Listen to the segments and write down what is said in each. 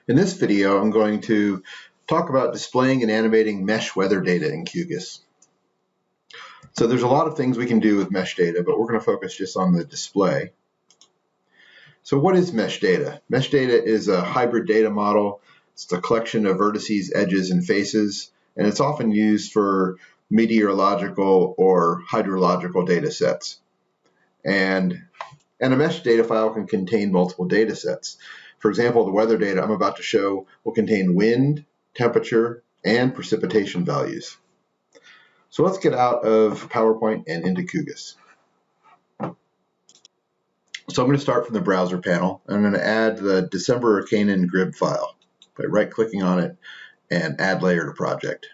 In this video, I'm going to talk about displaying and animating mesh weather data in QGIS. So there's a lot of things we can do with mesh data, but we're going to focus just on the display. So what is mesh data? Mesh data is a hybrid data model. It's the collection of vertices, edges, and faces, and it's often used for meteorological or hydrological data sets. And a mesh data file can contain multiple data sets. For example, the weather data I'm about to show will contain wind, temperature, and precipitation values. So let's get out of PowerPoint and into QGIS. So I'm going to start from the browser panel. I'm going to add the December Canaan GRIB file by right-clicking on it and add layer to project.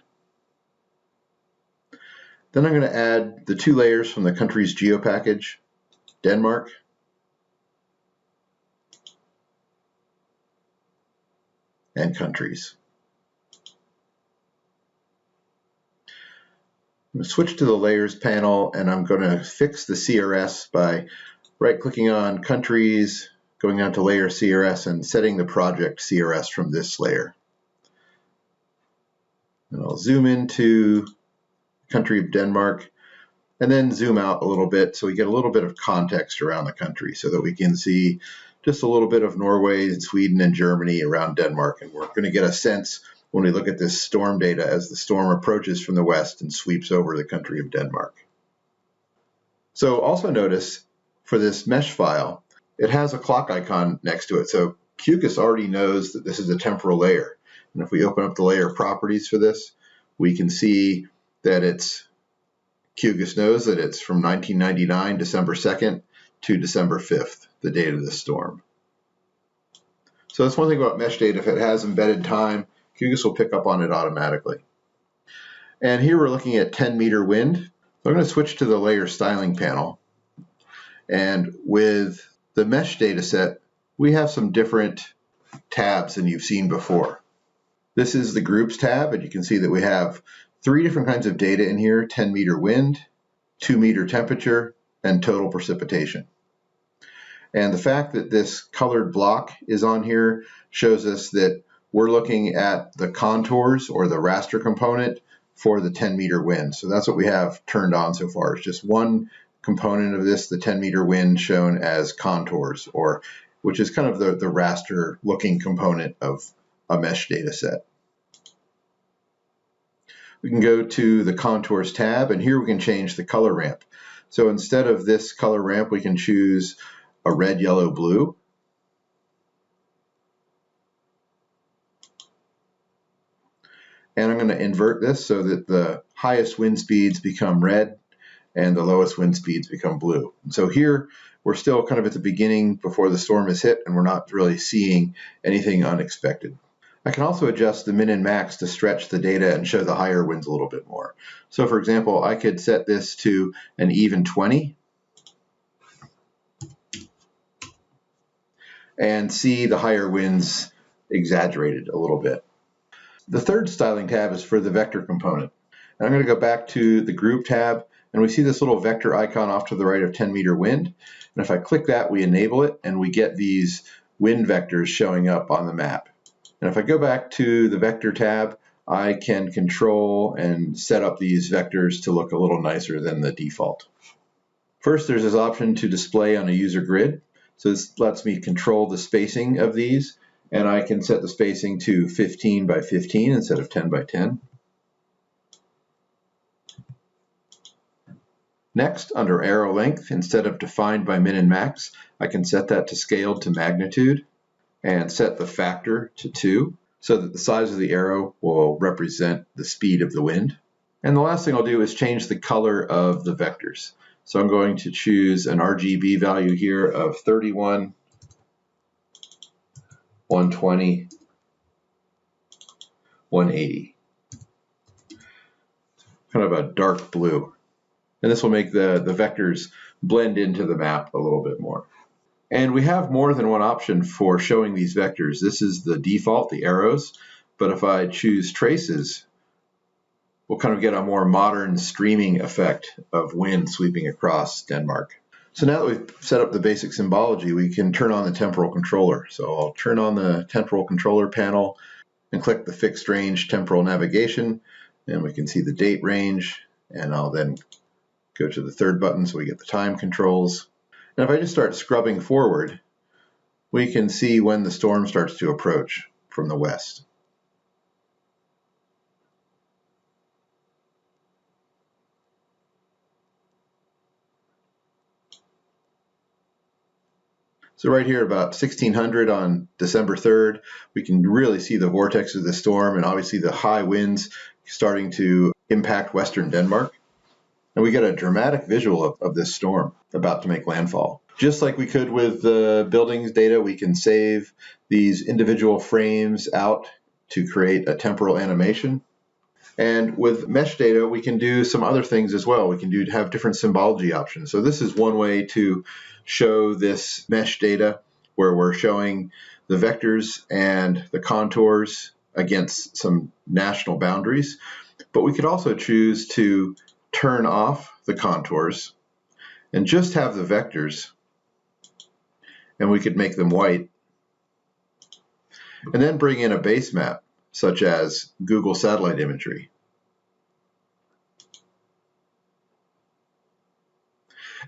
Then I'm going to add the two layers from the country's geo package, Denmark and countries. I'm going to switch to the layers panel and I'm going to fix the CRS by right-clicking on countries, going down to layer CRS and setting the project CRS from this layer. And I'll zoom into the country of Denmark and then zoom out a little bit so we get a little bit of context around the country so that we can see just a little bit of Norway, Sweden, and Germany around Denmark. And we're going to get a sense when we look at this storm data as the storm approaches from the west and sweeps over the country of Denmark. So also notice for this mesh file, it has a clock icon next to it. So QGIS already knows that this is a temporal layer. And if we open up the layer properties for this, we can see that QGIS knows that it's from 1999, December 2nd to December 5th, the date of the storm. So that's one thing about mesh data. If it has embedded time, QGIS will pick up on it automatically. And here we're looking at 10-meter wind. So I'm going to switch to the layer styling panel. And with the mesh data set, we have some different tabs than you've seen before. This is the groups tab, and you can see that we have 3 different kinds of data in here: 10-meter wind, 2-meter temperature, and total precipitation. And the fact that this colored block is on here shows us that we're looking at the contours or the raster component for the 10-meter wind. So that's what we have turned on so far. It's just one component of this, the 10-meter wind, shown as contours, which is kind of the raster looking component of a mesh data set. We can go to the contours tab, and here we can change the color ramp. So instead of this color ramp, we can choose a red, yellow, blue. And I'm going to invert this so that the highest wind speeds become red and the lowest wind speeds become blue. And so here we're still kind of at the beginning before the storm is hit, and we're not really seeing anything unexpected. I can also adjust the min and max to stretch the data and show the higher winds a little bit more. So for example, I could set this to an even 20 and see the higher winds exaggerated a little bit. The third styling tab is for the vector component. And I'm going to go back to the group tab, and we see this little vector icon off to the right of 10-meter wind. And if I click that, we enable it, and we get these wind vectors showing up on the map. And if I go back to the vector tab, I can control and set up these vectors to look a little nicer than the default. First, there's this option to display on a user grid. So this lets me control the spacing of these, and I can set the spacing to 15 by 15 instead of 10 by 10. Next, under arrow length, instead of defined by min and max, I can set that to scaled to magnitude and set the factor to 2 so that the size of the arrow will represent the speed of the wind. And the last thing I'll do is change the color of the vectors. So I'm going to choose an RGB value here of 31, 120, 180. Kind of a dark blue. And this will make the vectors blend into the map a little bit more. And we have more than one option for showing these vectors. This is the default, the arrows, but if I choose traces, we'll kind of get a more modern streaming effect of wind sweeping across Denmark. So now that we've set up the basic symbology, we can turn on the temporal controller. So I'll turn on the temporal controller panel and click the fixed range temporal navigation, and we can see the date range, and I'll then go to the third button so we get the time controls. And if I just start scrubbing forward, we can see when the storm starts to approach from the west. So right here about 1600 on December 3rd, we can really see the vortex of the storm and obviously the high winds starting to impact western Denmark. And we get a dramatic visual of this storm about to make landfall. Just like we could with the buildings data, we can save these individual frames out to create a temporal animation. And with mesh data, we can do some other things as well. We can have different symbology options. So this is one way to show this mesh data where we're showing the vectors and the contours against some national boundaries. But we could also choose to turn off the contours and just have the vectors, and we could make them white, and then bring in a base map such as Google satellite imagery.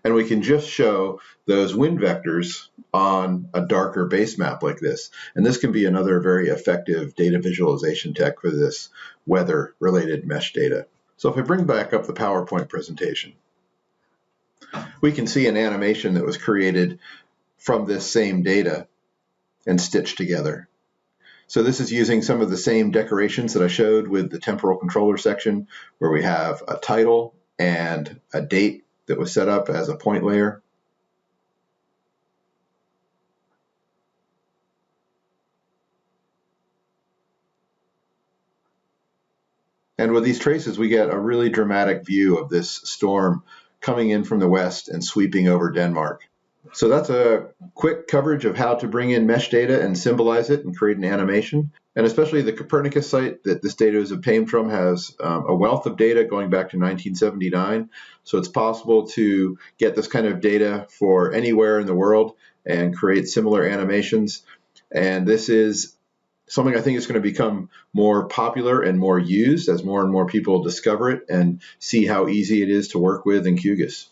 And we can just show those wind vectors on a darker base map like this. And this can be another very effective data visualization tech for this weather-related mesh data. So if I bring back up the PowerPoint presentation, we can see an animation that was created from this same data and stitched together. So this is using some of the same decorations that I showed with the temporal controller section, where we have a title and a date that was set up as a point layer. And with these traces, we get a really dramatic view of this storm coming in from the west and sweeping over Denmark. So that's a quick coverage of how to bring in mesh data and symbolize it and create an animation. And especially the Copernicus site that this data is obtained from has a wealth of data going back to 1979. So it's possible to get this kind of data for anywhere in the world and create similar animations. And this is something I think is going to become more popular and more used as more and more people discover it and see how easy it is to work with in QGIS.